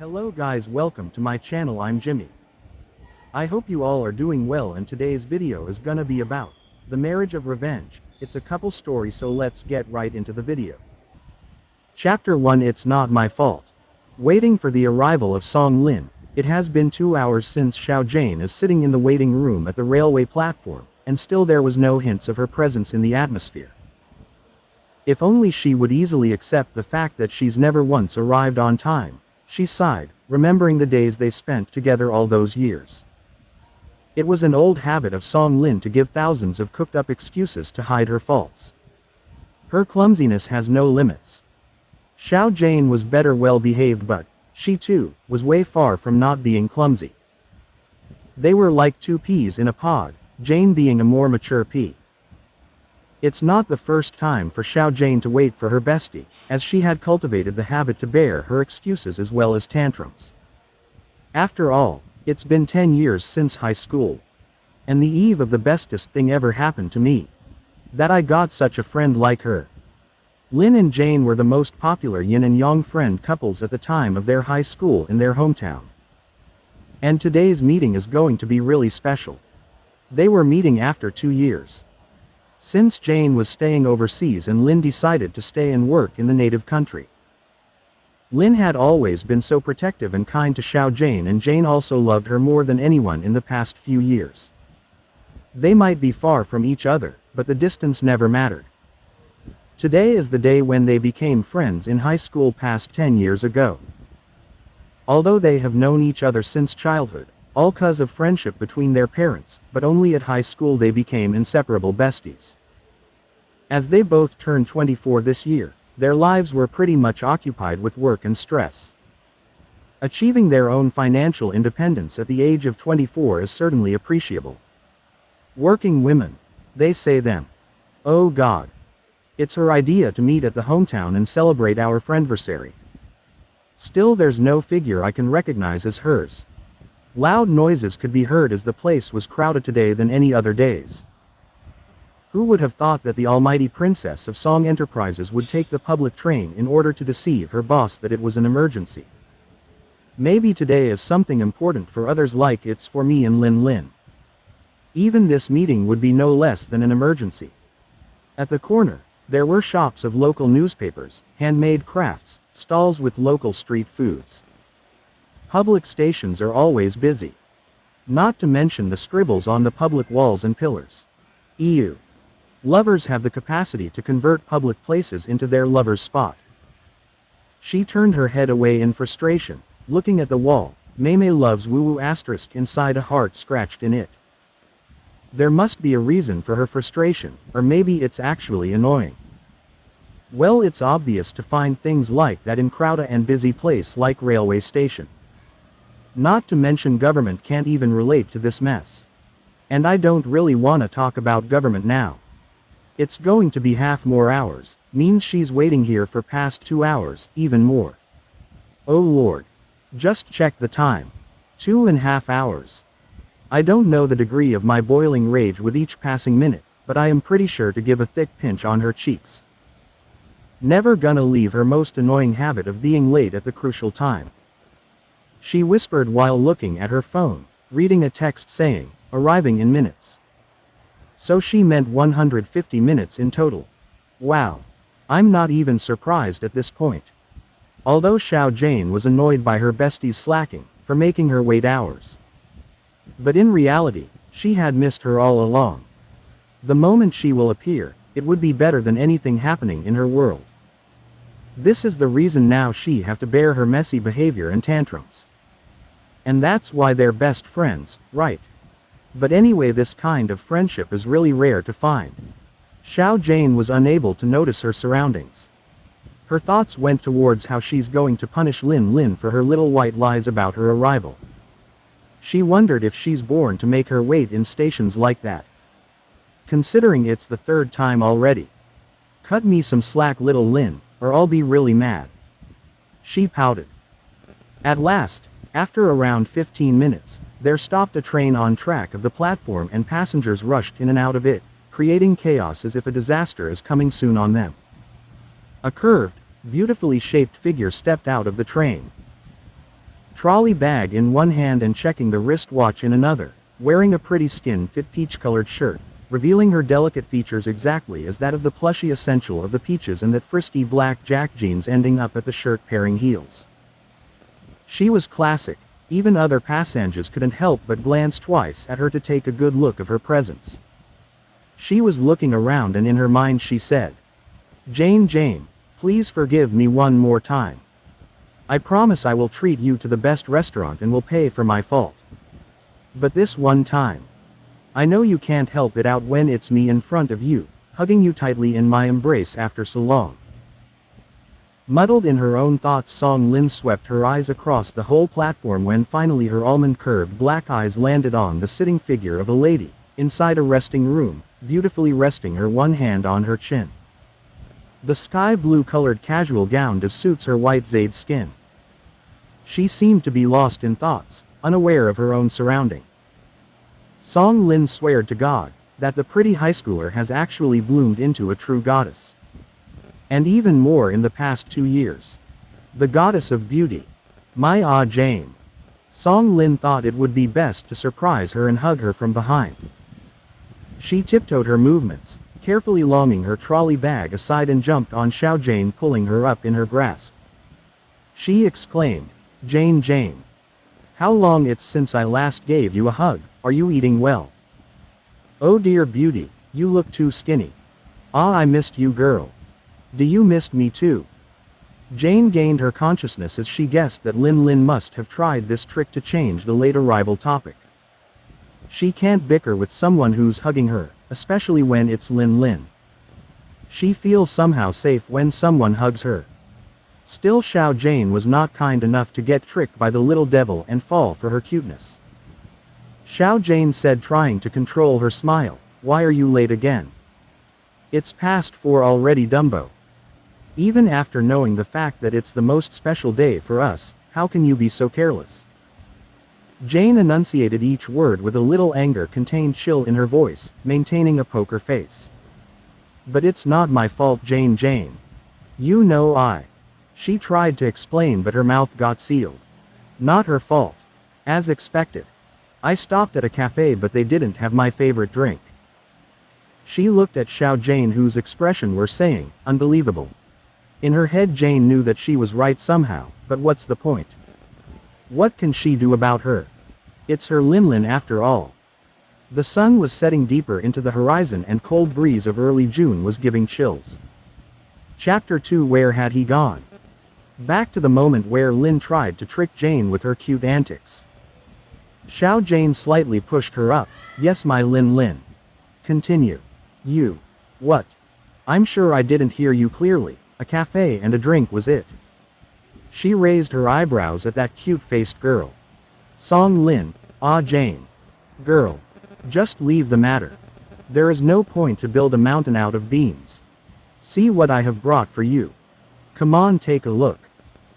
Hello guys, welcome to my channel. I'm Jimmy. I hope you all are doing well, and today's video is gonna be about the marriage of revenge. It's a couple story, so let's get right into the video. Chapter 1. It's not my fault. Waiting for the arrival of Song Lin. It has been 2 hours since Xiao Jane is sitting in the waiting room at the railway platform, and still there was no hints of her presence in the atmosphere. If only she would easily accept the fact that she's never once arrived on time. She sighed, remembering the days they spent together all those years. It was an old habit of Song Lin to give thousands of cooked-up excuses to hide her faults. Her clumsiness has no limits. Xiao Jane was better well-behaved, but she too was way far from not being clumsy. They were like two peas in a pod, Jane being a more mature pea. It's not the first time for Xiao Jane to wait for her bestie, as she had cultivated the habit to bear her excuses as well as tantrums. After all, it's been 10 years since high school. And the eve of the bestest thing ever happened to me. That I got such a friend like her. Lin and Jane were the most popular yin and yang friend couples at the time of their high school in their hometown. And today's meeting is going to be really special. They were meeting after 2 years. Since Jane was staying overseas and Lin decided to stay and work in the native country. Lin had always been so protective and kind to Xiao Jane, and Jane also loved her more than anyone in the past few years. They might be far from each other, but the distance never mattered. Today is the day when they became friends in high school past 10 years ago. Although they have known each other since childhood, all cause of friendship between their parents, but only at high school they became inseparable besties. As they both turned 24 this year, their lives were pretty much occupied with work and stress. Achieving their own financial independence at the age of 24 is certainly appreciable. Working women, they say them. Oh God. It's her idea to meet at the hometown and celebrate our friendversary. Still, there's no figure I can recognize as hers. Loud noises could be heard as the place was crowded today than any other days. Who would have thought that the almighty princess of Song Enterprises would take the public train in order to deceive her boss that it was an emergency? Maybe today is something important for others like it's for me and Lin. Even this meeting would be no less than an emergency. At the corner, there were shops of local newspapers, handmade crafts, stalls with local street foods. Public stations are always busy. Not to mention the scribbles on the public walls and pillars. EU. Lovers have the capacity to convert public places into their lover's spot. She turned her head away in frustration, looking at the wall. Mei loves woo-woo asterisk inside a heart scratched in it. There must be a reason for her frustration, or maybe it's actually annoying. Well, it's obvious to find things like that in crowded and busy place like railway station. Not to mention government can't even relate to this mess. And I don't really want to talk about government now. It's going to be half more hours, means she's waiting here for past 2 hours, even more. Oh Lord. Just check the time. 2.5 hours. I don't know the degree of my boiling rage with each passing minute, but I am pretty sure to give a thick pinch on her cheeks. Never gonna leave her most annoying habit of being late at the crucial time. She whispered while looking at her phone, reading a text saying, arriving in minutes. So she meant 150 minutes in total. Wow. I'm not even surprised at this point. Although Xiao Jane was annoyed by her bestie's slacking, for making her wait hours. But in reality, she had missed her all along. The moment she will appear, it would be better than anything happening in her world. This is the reason now she have to bear her messy behavior and tantrums. And that's why they're best friends, right? But anyway, this kind of friendship is really rare to find. Xiao Jane was unable to notice her surroundings. Her thoughts went towards how she's going to punish Lin for her little white lies about her arrival. She wondered if she's born to make her wait in stations like that. Considering it's the 3rd time already. Cut me some slack, little Lin, or I'll be really mad. She pouted. At last, after around 15 minutes, there stopped a train on track of the platform and passengers rushed in and out of it, creating chaos as if a disaster is coming soon on them. A curved, beautifully shaped figure stepped out of the train. trolley bag in one hand and checking the wristwatch in another, wearing a pretty skin-fit peach-colored shirt, revealing her delicate features exactly as that of the plushy essential of the peaches and that frisky black jack jeans ending up at the shirt-pairing heels. She was classic. Even other passengers couldn't help but glance twice at her to take a good look of her presence. She was looking around and in her mind she said, Jane, please forgive me one more time. I promise I will treat you to the best restaurant and will pay for my fault. But this one time. I know you can't help it out when it's me in front of you, hugging you tightly in my embrace after so long. Muddled in her own thoughts, Song Lin swept her eyes across the whole platform when finally her almond-curved black eyes landed on the sitting figure of a lady, inside a resting room, beautifully resting her one hand on her chin. The sky-blue-colored casual gown just suits her white jade skin. She seemed to be lost in thoughts, unaware of her own surrounding. Song Lin swore to God that the pretty high schooler has actually bloomed into a true goddess. And even more in the past 2 years. The goddess of beauty. My Jane. Song Lin thought it would be best to surprise her and hug her from behind. She tiptoed her movements, carefully longing her trolley bag aside and jumped on Xiao Jane, pulling her up in her grasp. She exclaimed, Jane. How long it's since I last gave you a hug, are you eating well? Oh dear beauty, you look too skinny. I missed you girl. Do you miss me too? Jane gained her consciousness as she guessed that Lin must have tried this trick to change the late arrival topic. She can't bicker with someone who's hugging her, especially when it's Lin. She feels somehow safe when someone hugs her. Still, Xiao Jane was not kind enough to get tricked by the little devil and fall for her cuteness. Xiao Jane said, trying to control her smile, why are you late again? It's past 4 already, Dumbo. Even after knowing the fact that it's the most special day for us, how can you be so careless? Jane enunciated each word with a little anger contained chill in her voice, maintaining a poker face. But it's not my fault, Jane. You know She tried to explain, but her mouth got sealed. Not her fault. As expected. I stopped at a cafe but they didn't have my favorite drink. She looked at Xiao Jane, whose expression were saying, unbelievable. In her head Jane knew that she was right somehow, but what's the point? What can she do about her? It's her Lin after all. The sun was setting deeper into the horizon and cold breeze of early June was giving chills. Chapter 2. Where had he gone? Back to the moment where Lin tried to trick Jane with her cute antics. Xiao Jane slightly pushed her up. Yes, my Lin. Continue. You. What? I'm sure I didn't hear you clearly. A cafe and a drink was it. She raised her eyebrows at that cute-faced girl. Song Lin. Jane. Girl. Just leave the matter. There is no point to build a mountain out of beans. See what I have brought for you. Come on, take a look.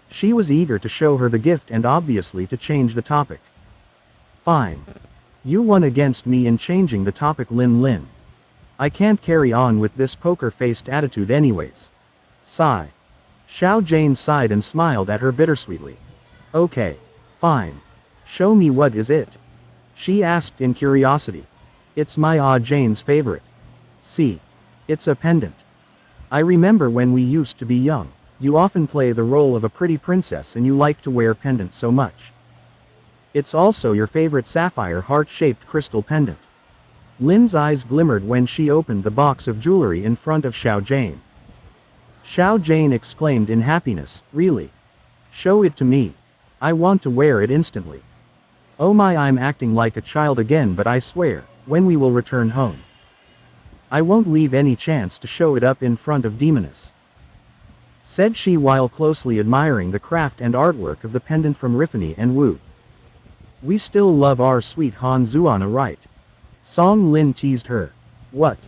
She was eager to show her the gift and obviously to change the topic. Fine. You won against me in changing the topic, Lin. I can't carry on with this poker-faced attitude anyways. Sigh. Xiao Jane sighed and smiled at her bittersweetly. Okay. Fine. Show me, what is it? She asked in curiosity. It's my Jane's favorite. See. It's a pendant. I remember when we used to be young, you often play the role of a pretty princess and you like to wear pendants so much. It's also your favorite sapphire heart-shaped crystal pendant. Lin's eyes glimmered when she opened the box of jewelry in front of Xiao Jane. Xiao Jane exclaimed in happiness, really? Show it to me. I want to wear it instantly. Oh my, I'm acting like a child again, but I swear, when we will return home, I won't leave any chance to show it up in front of Demoness, said she while closely admiring the craft and artwork of the pendant from Riffany and Wu. We still love our sweet Han Zuana, right? Song Lin teased her. What?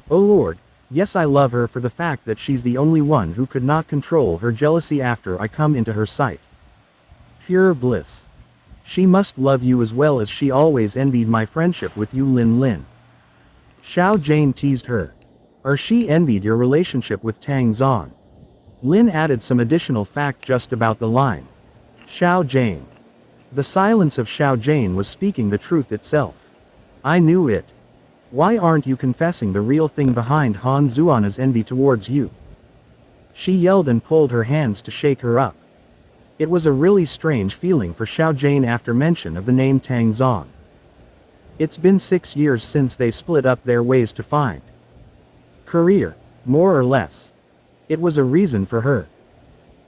Oh Lord, yes, I love her for the fact that she's the only one who could not control her jealousy after I come into her sight. Pure bliss. She must love you as well as she always envied my friendship with you, Lin. Xiao Jane teased her. Or she envied your relationship with Tang Zan. Lin added some additional fact just about the line. Xiao Jane. The silence of Xiao Jane was speaking the truth itself. I knew it. Why aren't you confessing the real thing behind Han Zuana's envy towards you? She yelled and pulled her hands to shake her up. It was a really strange feeling for Xiao Jane after mention of the name Tang Zong. It's been 6 years since they split up their ways to find career, more or less. It was a reason for her.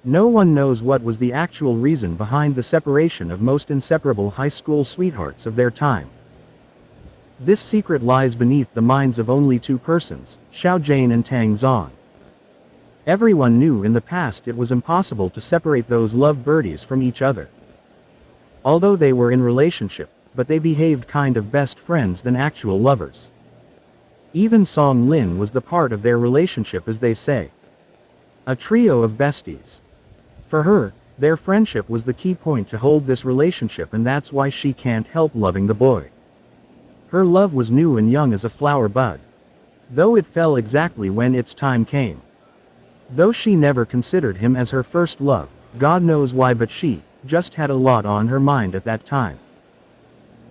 No one knows what was the actual reason behind the separation of most inseparable high school sweethearts of their time. This secret lies beneath the minds of only two persons, Xiao Jane and Tang Zong. Everyone knew in the past it was impossible to separate those love birdies from each other. Although they were in relationship, but they behaved kind of best friends than actual lovers. Even Song Lin was the part of their relationship, as they say. A trio of besties. For her, their friendship was the key point to hold this relationship, and that's why she can't help loving the boy. Her love was new and young as a flower bud. Though it fell exactly when its time came. Though she never considered him as her first love, God knows why, but she just had a lot on her mind at that time.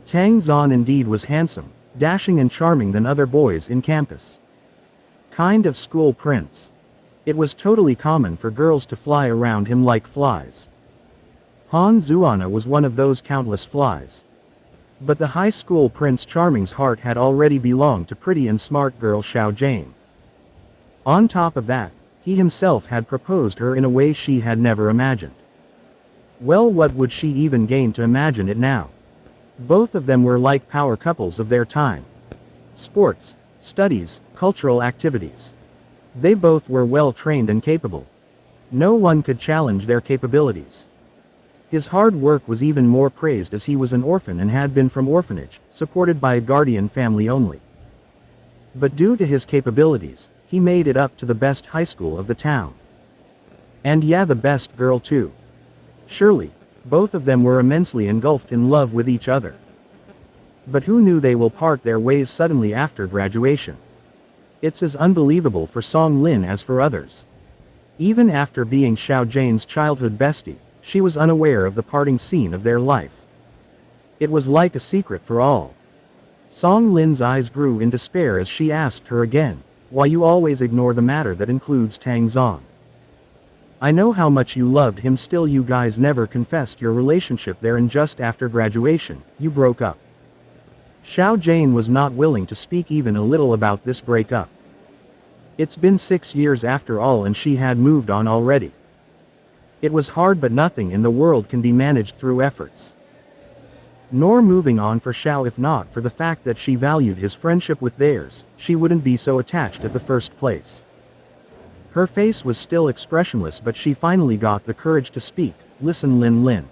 Tang Zong indeed was handsome, dashing and charming than other boys in campus. Kind of school prince. It was totally common for girls to fly around him like flies. Han Zuana was one of those countless flies. But the high school Prince Charming's heart had already belonged to pretty and smart girl Xiao Jane. On top of that, he himself had proposed her in a way she had never imagined. Well, what would she even gain to imagine it now? Both of them were like power couples of their time. Sports, studies, cultural activities. They both were well trained and capable. No one could challenge their capabilities. His hard work was even more praised as he was an orphan and had been from orphanage, supported by a guardian family only. But due to his capabilities, he made it up to the best high school of the town. And yeah, the best girl too. Surely, both of them were immensely engulfed in love with each other. But who knew they will part their ways suddenly after graduation? It's as unbelievable for Song Lin as for others. Even after being Xiao Jane's childhood bestie, she was unaware of the parting scene of their life. It was like a secret for all. Song Lin's eyes grew in despair as she asked her again, "Why you always ignore the matter that includes Tang Zong? I know how much you loved him, still you guys never confessed your relationship there, and just after graduation, you broke up." Xiao Jane was not willing to speak even a little about this breakup. It's been 6 years after all, and she had moved on already. It was hard, but nothing in the world can be managed through efforts. Nor moving on for Xiao. If not for the fact that she valued his friendship with theirs, she wouldn't be so attached at the first place. Her face was still expressionless, but she finally got the courage to speak. "Listen, Lin.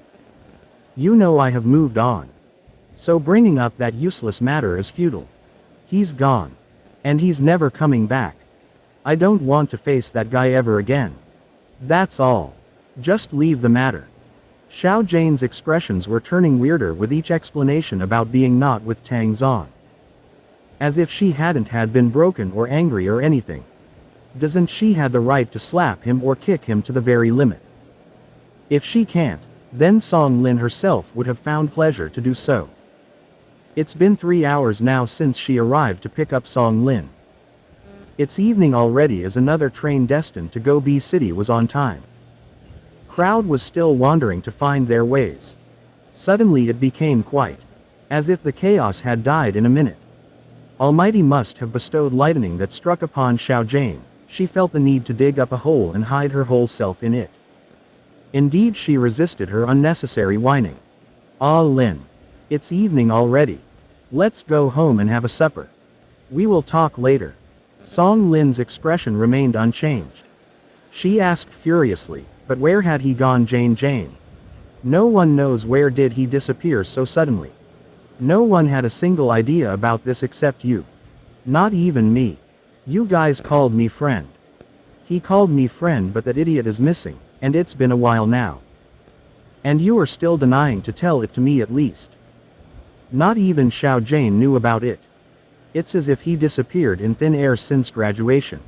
You know I have moved on. So bringing up that useless matter is futile. He's gone. And he's never coming back. I don't want to face that guy ever again. That's all. Just leave the matter." Xiao Jane's expressions were turning weirder with each explanation about being not with Tang Zong. As if she hadn't had been broken or angry or anything. Doesn't she have the right to slap him or kick him to the very limit? If she can't, then Song Lin herself would have found pleasure to do so. It's been 3 hours now since she arrived to pick up Song Lin. It's evening already, as another train destined to go B City was on time. Crowd was still wandering to find their ways. Suddenly it became quiet. As if the chaos had died in a minute. Almighty must have bestowed lightning that struck upon Xiao Jane. She felt the need to dig up a hole and hide her whole self in it. Indeed, she resisted her unnecessary whining. "Ah, Lin. It's evening already. Let's go home and have a supper. We will talk later." Song Lin's expression remained unchanged. She asked furiously, "But where had he gone, Jane? No one knows. Where did he disappear so suddenly? No one had a single idea about this except you. Not even me. You guys called me friend. He called me friend, but that idiot is missing, and it's been a while now. And you are still denying to tell it to me at least. Not even Xiao Jane knew about it. It's as if he disappeared in thin air since graduation.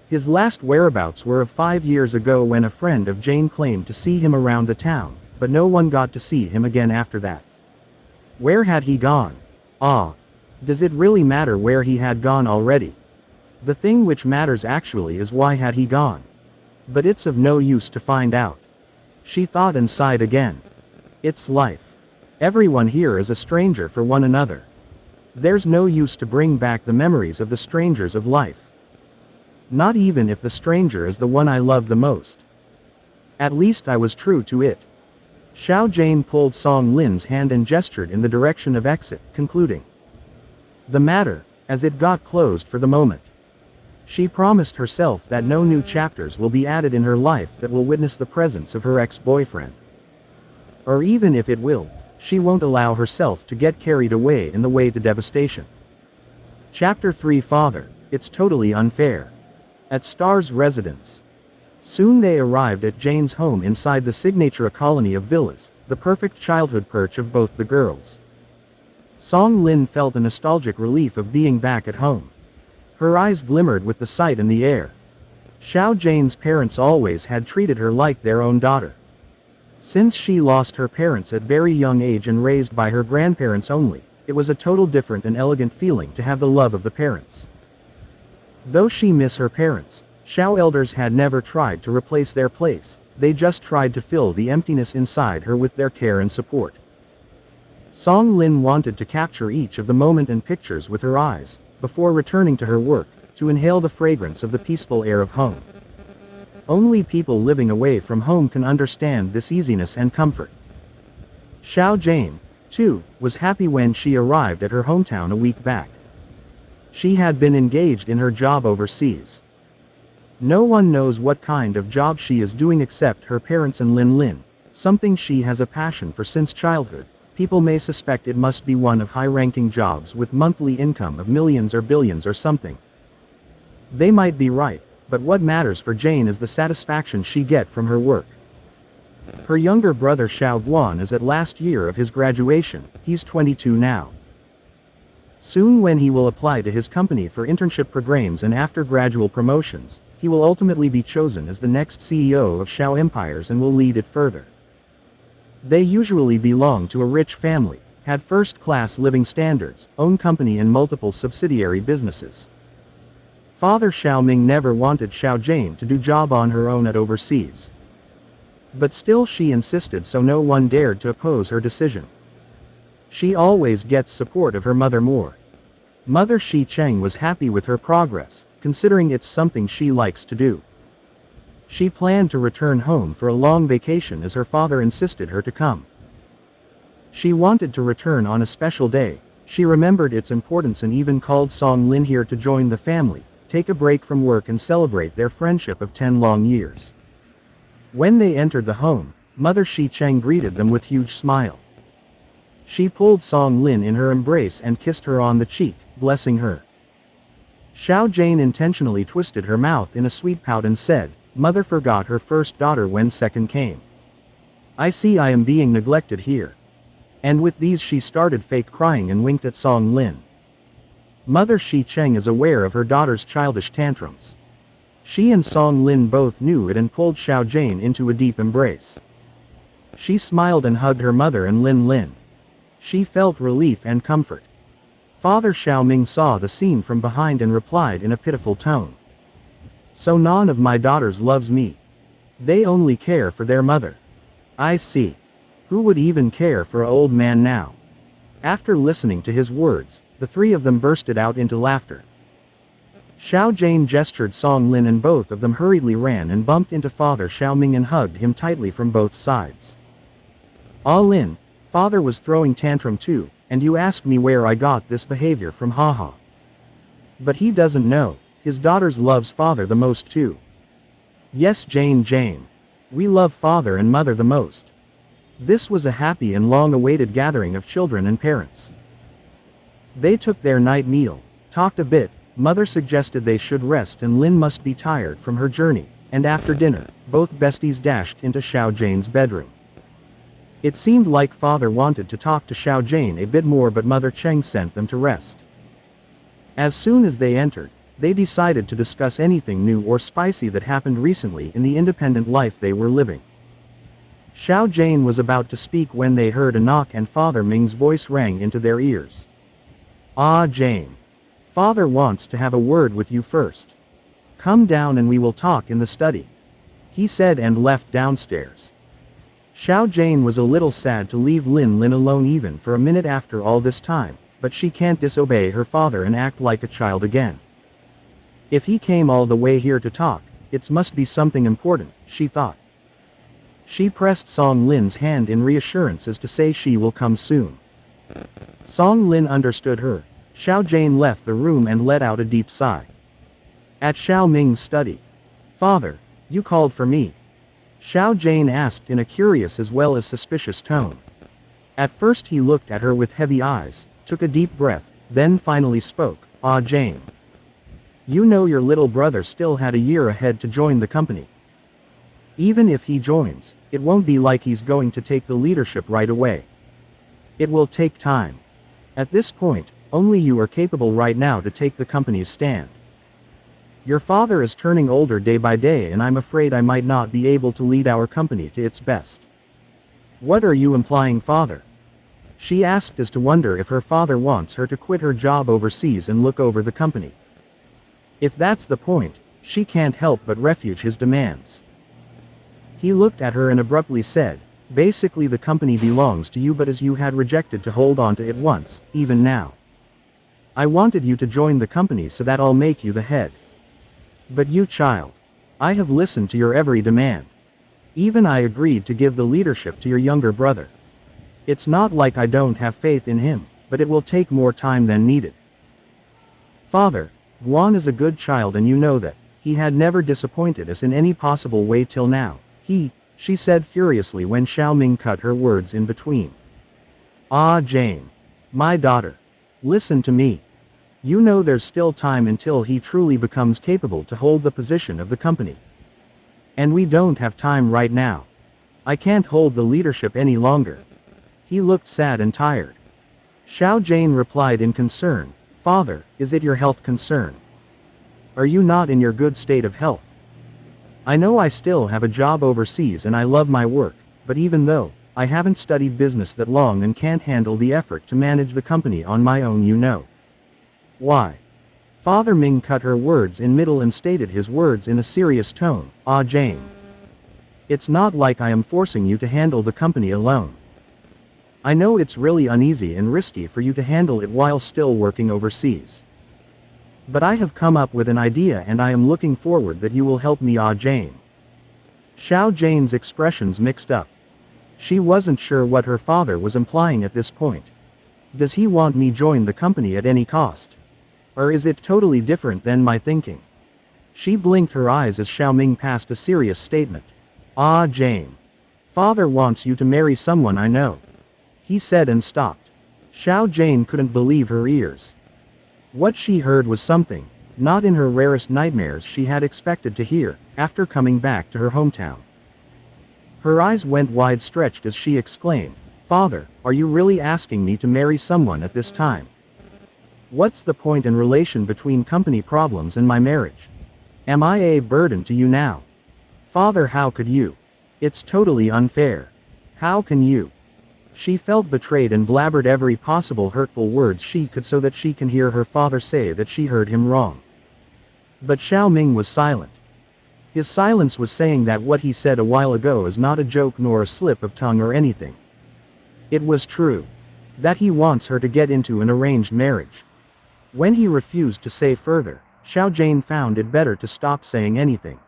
His last whereabouts were of 5 years ago, when a friend of Jane claimed to see him around the town, but no one got to see him again after that. Where had he gone? Does it really matter where he had gone already? The thing which matters actually is why had he gone. But it's of no use to find out. She thought and sighed again. It's life. Everyone here is a stranger for one another. There's no use to bring back the memories of the strangers of life. Not even if the stranger is the one I love the most. At least I was true to it. Xiao Jane pulled Song Lin's hand and gestured in the direction of exit, concluding the matter, as it got closed for the moment. She promised herself that no new chapters will be added in her life that will witness the presence of her ex-boyfriend. Or even if it will, she won't allow herself to get carried away in the way to devastation. Chapter 3 Father, it's totally unfair. At Star's residence. Soon they arrived at Jane's home inside the Signature colony of villas, the perfect childhood perch of both the girls. Song Lin felt a nostalgic relief of being back at home. Her eyes glimmered with the sight and the air. Xiao Jane's parents always had treated her like their own daughter. Since she lost her parents at very young age and raised by her grandparents only, it was a total different and elegant feeling to have the love of the parents. Though she miss her parents, Xiao elders had never tried to replace their place, they just tried to fill the emptiness inside her with their care and support. Song Lin wanted to capture each of the moment and pictures with her eyes, before returning to her work, to inhale the fragrance of the peaceful air of home. Only people living away from home can understand this easiness and comfort. Xiao Jane, too, was happy when she arrived at her hometown a week back. She had been engaged in her job overseas. No one knows what kind of job she is doing except her parents and Lin, something she has a passion for since childhood. People may suspect it must be one of high-ranking jobs with monthly income of millions or billions or something. They might be right, but what matters for Jane is the satisfaction she gets from her work. Her younger brother Xiao Guan is at last year of his graduation, he's 22 now. Soon when he will apply to his company for internship programs and after gradual promotions, he will ultimately be chosen as the next CEO of Xiao Empires and will lead it further. They usually belong to a rich family, had first-class living standards, own company and multiple subsidiary businesses. Father Xiao Ming never wanted Xiao Jane to do job on her own at overseas. But still she insisted, so no one dared to oppose her decision. She always gets support of her mother more. Mother Shi Cheng was happy with her progress, considering it's something she likes to do. She planned to return home for a long vacation as her father insisted her to come. She wanted to return on a special day. She remembered its importance and even called Song Lin here to join the family, take a break from work and celebrate their friendship of 10 long years. When they entered the home, Mother Shi Cheng greeted them with huge smile. She pulled Song Lin in her embrace and kissed her on the cheek, blessing her. Xiao Jane intentionally twisted her mouth in a sweet pout and said, "Mother forgot her first daughter when second came. I see I am being neglected here." And with these she started fake crying and winked at Song Lin. Mother Shi Cheng is aware of her daughter's childish tantrums. She and Song Lin both knew it and pulled Xiao Jane into a deep embrace. She smiled and hugged her mother and Lin. She felt relief and comfort. Father Xiao Ming saw the scene from behind and replied in a pitiful tone. "So none of my daughters loves me. They only care for their mother. I see. Who would even care for an old man now?" After listening to his words, the three of them bursted out into laughter. Xiao Jane gestured Song Lin and both of them hurriedly ran and bumped into Father Xiao Ming and hugged him tightly from both sides. "Ah Lin, Father was throwing tantrum too, and you ask me where I got this behavior from, haha. But he doesn't know. His daughters loves Father the most too. Yes Jane. We love Father and Mother the most." This was a happy and long-awaited gathering of children and parents. They took their night meal, talked a bit, Mother suggested they should rest and Lin must be tired from her journey, and after dinner, both besties dashed into Xiao Jane's bedroom. It seemed like Father wanted to talk to Xiao Jane a bit more, but Mother Cheng sent them to rest. As soon as they entered, they decided to discuss anything new or spicy that happened recently in the independent life they were living. Xiao Jane was about to speak when they heard a knock and Father Ming's voice rang into their ears. "Ah, Jane. Father wants to have a word with you first. Come down and we will talk in the study," he said and left downstairs. Xiao Jane was a little sad to leave Lin Lin alone even for a minute after all this time, but she can't disobey her father and act like a child again. If he came all the way here to talk, it must be something important, she thought. She pressed Song Lin's hand in reassurance as to say she will come soon. Song Lin understood her. Xiao Jane left the room and let out a deep sigh. At Xiao Ming's study. "Father, you called for me?" Xiao Jane asked in a curious as well as suspicious tone. At first he looked at her with heavy eyes, took a deep breath, then finally spoke. "Ah, Jane. You know your little brother still had a year ahead to join the company. Even if he joins, it won't be like he's going to take the leadership right away. It will take time. At this point, only you are capable right now to take the company's stand. Your father is turning older day by day and I'm afraid I might not be able to lead our company to its best." "What are you implying, father?" She asked as to wonder if her father wants her to quit her job overseas and look over the company. If that's the point, she can't help but refute his demands. He looked at her and abruptly said, "Basically the company belongs to you, but as you had rejected to hold on to it once, even now. I wanted you to join the company so that I'll make you the head. But you, child. I have listened to your every demand. Even I agreed to give the leadership to your younger brother. It's not like I don't have faith in him, but it will take more time than needed. Father, Guan is a good child and you know that. He had never disappointed us in any possible way till now. She said furiously when Xiao Ming cut her words in between. "Ah, Jane. My daughter. Listen to me. You know there's still time until he truly becomes capable to hold the position of the company. And we don't have time right now. I can't hold the leadership any longer." He looked sad and tired. Xiao Jane replied in concern, "Father, is it your health concern? Are you not in your good state of health? I know I still have a job overseas and I love my work, but even though I haven't studied business that long and can't handle the effort to manage the company on my own, you know." "Why?" Father Ming cut her words in middle and stated his words in a serious tone. "Ah, Jane. It's not like I am forcing you to handle the company alone. I know it's really uneasy and risky for you to handle it while still working overseas. But I have come up with an idea and I am looking forward that you will help me, Ah, Jane." Xiao Jane's expressions mixed up. She wasn't sure what her father was implying at this point. Does he want me join the company at any cost? Or is it totally different than my thinking? She blinked her eyes as Xiao Ming passed a serious statement. "Ah, Jane. Father wants you to marry someone I know," he said and stopped. Xiao Jane couldn't believe her ears. What she heard was something, not in her rarest nightmares, she had expected to hear, after coming back to her hometown. Her eyes went wide-stretched as she exclaimed, "Father, are you really asking me to marry someone at this time? What's the point in relation between company problems and my marriage? Am I a burden to you now? Father, how could you? It's totally unfair. How can you?" She felt betrayed and blabbered every possible hurtful words she could so that she can hear her father say that she heard him wrong. But Xiao Ming was silent. His silence was saying that what he said a while ago is not a joke nor a slip of tongue or anything. It was true. That he wants her to get into an arranged marriage. When he refused to say further, Xiao Jane found it better to stop saying anything.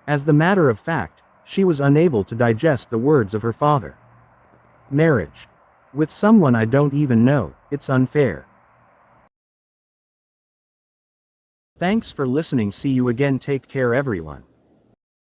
As the matter of fact, she was unable to digest the words of her father. Marriage. With someone I don't even know, it's unfair. Thanks for listening. See you again. Take care, everyone.